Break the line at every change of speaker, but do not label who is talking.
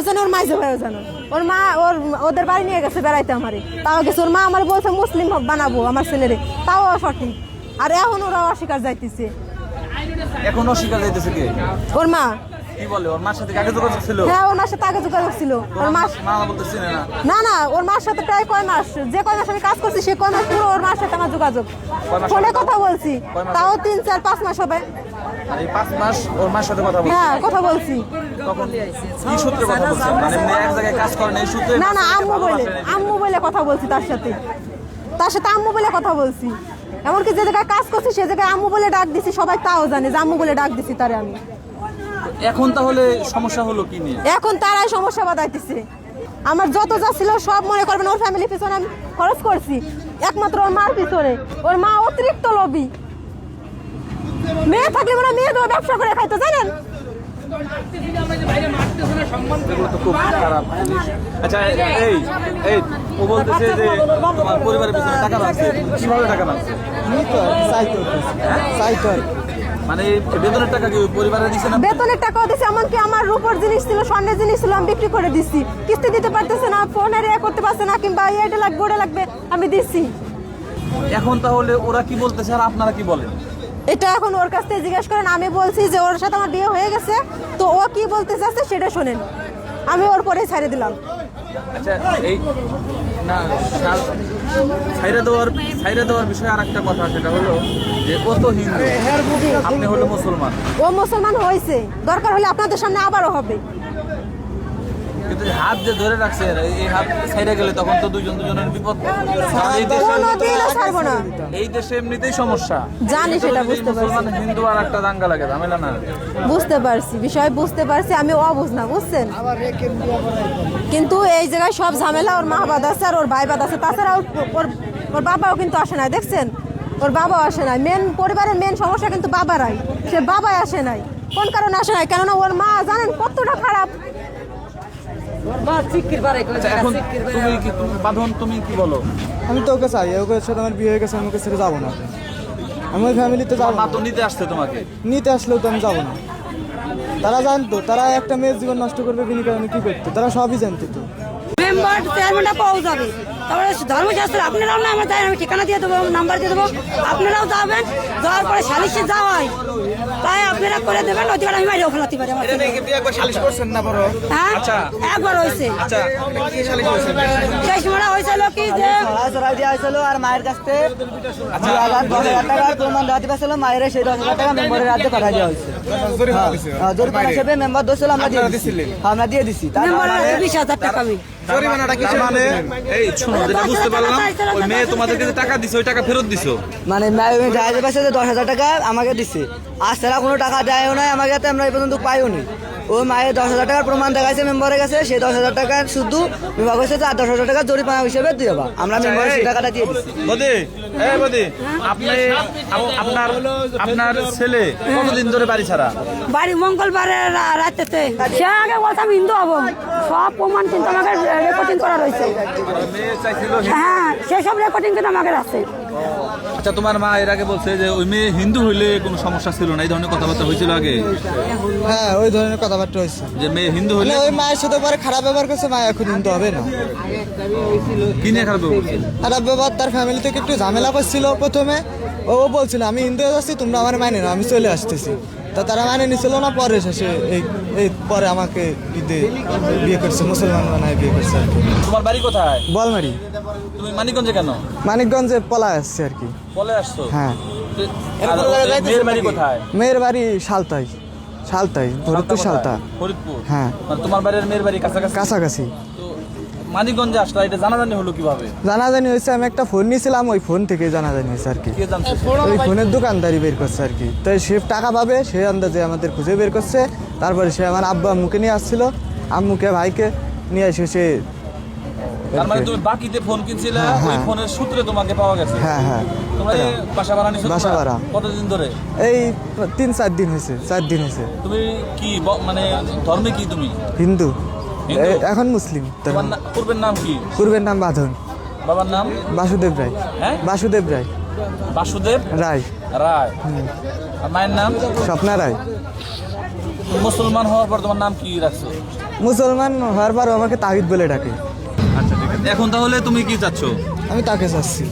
জানে, ওর মাইজে ভাইও জানে। ওর মা ওদের বাড়ি নিয়ে গেছে বেড়াইতে আমারে, তাও গেছে। ওর মা আমার বলছে মুসলিম বানাবো আমার ছেলেরে, তাও সঠিক। আর এখন ওরা অস্বীকার যাইতেছে।
এখন অস্বীকার যাইতেছে কে?
ওর মা।
কি বলে? ওর মার সাথে আগে যোগাযোগ ছিল?
হ্যাঁ, ওর মার সাথে আগে যোগাযোগ ছিল। ওর মা
বলতেছে
না না, ওর মার সাথে প্রায় কয় মাস, যে কয় মাস আমি কাজ করছি সে কয় মাস পুরো ওর মার সাথে আমার যোগাযোগ। ফোনে কথা বলছি, তাও 3, 4, 5 মাস হবে।
আর এই 5 মাস ওর মার সাথে কথা বলছি?
হ্যাঁ, কথা বলছি।
তখন কি সূত্রে কথা বলছেন? মানে এক জায়গায় কাজ করেন এই সূত্রে?
না না, আম্মু বলে কথা বলছি তার সাথে আম্মু বলে কথা বলছি। এমনকি যে জায়গায় কাজ করছি সে জায়গায় আম্মু বলে ডাক দিছি, সবাই তাও জানে যে আম্মু বলে ডাক দিছি তারে আমি।
এখন তাহলে সমস্যা হলো কি নিয়ে?
এখন তারাই সমস্যা বাধাইতেছে। আমার যত যা ছিল সব মনে করবেন ওর ফ্যামিলির পিছনে আমি খরচ করছি, একমাত্র ওর মার পিছনে। ওর মা অতিরিক্ত লোভী। মেয়ে থাকলে মানে মেয়ে দেওয়া ব্যবসা করে খাইতো, জানেন?
খুব খারাপ জিনিস। আচ্ছা, এই ও বলতেছে যে তোমার পরিবারের পিছনে টাকা লাগছে। কিভাবে টাকা লাগছে? মানে বেতনের টাকা কি পরিবারে দিছে না?
বেতনের টাকাও দিছে, এমনকি আমার রূপোর জিনিস ছিল, স্বর্ণের জিনিস ছিল, আমি বিক্রি করে দিছি। কিস্তি দিতে পারতেছে না, ফোনের করতে পারছে না, কিংবা এটা লাগবে ওটা লাগবে, আমি দিছি।
এখন তাহলে ওরা কি বলতেছে আর আপনারা কি বলেন?
এটা এখন ওর কাছ থেকে জিজ্ঞেস করেন। আমি বলছি যে ওর সাথে আমার বিয়ে হয়ে গেছে, তো ও কি বলতে চাচ্ছে সেটা শোনেন। আমি ওর পরে ছাড়ে দিলাম।
আচ্ছা, এই না ছাইরা দেওয়ার বিষয়ে আর একটা কথা, সেটা হলো যে ও তো হিন্দু, আপনি হলো মুসলমান।
ও মুসলমান হয়েছে, দরকার হলে আপনাদের সামনে আবারও হবে।
কিন্তু হাত যে ধরে রাখছে, এই হাত ছাইরা গেলে তখন তো দুজনের বিপদ। এই দেশে এমনিতেই সমস্যা,
জানি সেটা, বুঝতে পারছি।
মুসলমান হিন্দু আর একটা দাঙ্গা লাগে, ঝামেলা না?
বুঝতে পারছি, বিষয় বুঝতে পারছি, আমি অবুঝ না, বুঝছেন? কিন্তু এই জায়গায় সব ঝামেলা ওর মা বাদ আছে আর ওর ভাই বাদ আছে। তাছাড়া ওর বাবাও কিন্তু আসে নাই, দেখছেন? ওর বাবাও আসে নাই। পরিবারের মেন সমস্যা কিন্তু বাবারাই, সে বাবাই আসে নাই। কোন কারণে আসে নাই? কেননা ওর মা জানেন কতটা খারাপ।
এখন তুমি কি বলো?
আমি তো ওকে চাই, ওকে সাথে আমার বিয়ে হয়ে গেছে, আমি ওকে ছেড়ে যাবো না। আমার ফ্যামিলিতে যাবো
মা
না।
তো নিতে আসছে তোমাকে?
নিতে আসলেও তো আমি যাবো না। তারা জানতো, তারা একটা মেয়ের জীবন নষ্ট করবে বিনি কারণে কি করতো, তারা সবই জানতো। তো
মেম্বার চেয়ারম্যানটা পাওয়া যাবে। তারপরে ধর্মশাস্ত্র আপনারাও না, আমরা তাই আমি ঠিকানা দিয়ে দেবো, নাম্বার দিয়ে দেবো, আপনারাও যাবেন। যাওয়ার পরে সালিশে যাওয়া হয়, তাই আপনারা করে দেবেন। অধিকার আমি বাইরেও ফেলাতে পারি। হ্যাঁ, একবার হয়েছে। সেই সময় হয়েছিল কি যে
আর মায়ের কাছ থেকে 10,000 টাকার প্রমাণ রাখতে পারছিল, মায়ের সেই 10,000 টাকা মেম্বারের রাজ্যে পাঠা দেওয়া হয়েছে। জরিমানা হিসেবে মেম্বার দোষছিল, আমরা দিয়ে দিছি।
মেম্বারের 20,000 টাকা আমি
মানে এই শুনো, যেটা বুঝতে পারলাম, ওই মেয়ে তোমাদেরকে যে টাকা দিছে ওই টাকা ফেরত দিছো?
মানে জাহাজের পাশে 10,000 টাকা আমাকে দিছে, আর তারা কোনো টাকা দেয়ও নাই আমাকে, আমরা এই পর্যন্ত পাইও নি। ওই মায়ের 10,000 টাকার প্রমাণ দেখাইছে মেম্বারের কাছে, সেই 10,000 টাকা শুধু বিভাগ হয়েছে, আর 10,000 টাকা জরিমানা হিসেবে দিয়ে দেবা। আমরা মেম্বারের সেই টাকাটা দিয়ে দিচ্ছি।
আপনার ছেলে কতদিন ধরে বাড়ি ছাড়া?
বাড়ি মঙ্গলবারে রাতেতে। সে আগে বলতাম হিন্দু হবো, সব প্রমাণ কিন্তু আমাকে রেকর্ডিং করা রয়েছে। হ্যাঁ, সেসব রেকর্ডিং কিন্তু আমাকে আছে।
আচ্ছা, তোমার মা এর আগে বলছে যে ওই মেয়ে হিন্দু হইলে কোনো সমস্যা ছিল না, এই ধরনের কথাবার্তা হয়েছিল আগে?
হ্যাঁ, ওই ধরনের কথাবার্তা হয়েছে
যে মেয়ে হিন্দু হইলে
ওই মায়ের সাথে পরে খারাপ ব্যবহার করছে, মা এখন হিন্দু হবে না।
কি নিয়ে খারাপ ব্যবহার?
খারাপ ব্যবহার, তার ফ্যামিলি থেকে একটু ঝামেলা করছিল প্রথমে। ও বলছিল আমি হিন্দু হয়ে যাচ্ছি, তোমরা আমার মানে না, আমি চলে আসতেছি। তা তারা মানে নিছিল না, পরে শেষে এই পরে আমাকে বিয়ে করছে, মুসলমান বানায় বিয়ে করছে আর কি।
তোমার বাড়ি কোথায়?
বলমারি।
তুমি মানিকগঞ্জে কেন?
মানিকগঞ্জে পলা আসছে আর কি।
বলে আসছো?
হ্যাঁ।
মেয়ের বাড়ি কোথায়?
মেয়ের বাড়ি সালতাই, ফরিদপুর সালতা।
ফরিদপুর?
হ্যাঁ।
তোমার বাড়ির মেয়ের বাড়ি কাছাকাছি?
কাছাকাছি।
মানিকগঞ্জে আসলা, এটা জানাজানি হলো কিভাবে?
জানাজানি হয়েছে, আমি একটা ফোন নিয়েছিলাম, ওই ফোন থেকে জানাজানি হয়েছে আর কি।
কে জানছে?
ওই ফোনের দোকানদারি বের করছে আর কি। তো সে টাকা পাবে সে আন্দাজে আমাদের খুঁজে বের করছে। তারপরে সে আমার আব্বা আম্মুকে নিয়ে আসছিল, আম্মুকে ভাইকে নিয়ে এসে সে।
তার মানে তুমি বাকিতে ফোন কিনছিলে, ওই ফোনের সূত্রে তোমাকে পাওয়া গেছে?
হ্যাঁ হ্যাঁ।
তোমরা বাসা ভাড়া নিছো?
বাসা ভাড়া।
কতদিন ধরে?
এই 3-4 দিন হয়েছে, 4 দিন হয়েছে।
তুমি কি মানে ধর্মে কি তুমি?
হিন্দু, এখন মুসলিম।
পূর্বের নাম কি?
পূর্বের নাম বাঁধন।
বাবার নাম?
বাসুদেব রায়।
হ্যাঁ,
বাসুদেব রায়।
বাসুদেব
রায়।
আর মায়ের নাম?
স্বপ্না রায়।
মুসলমান হওয়ার পর তোমার নাম কি রাখছো?
মুসলমান হওয়ার পর আমাকে তাহিদ বলে ডাকে।
আচ্ছা ঠিক আছে, এখন তাহলে তুমি কি চাচ্ছ?
আমি তাকে চাচ্ছি।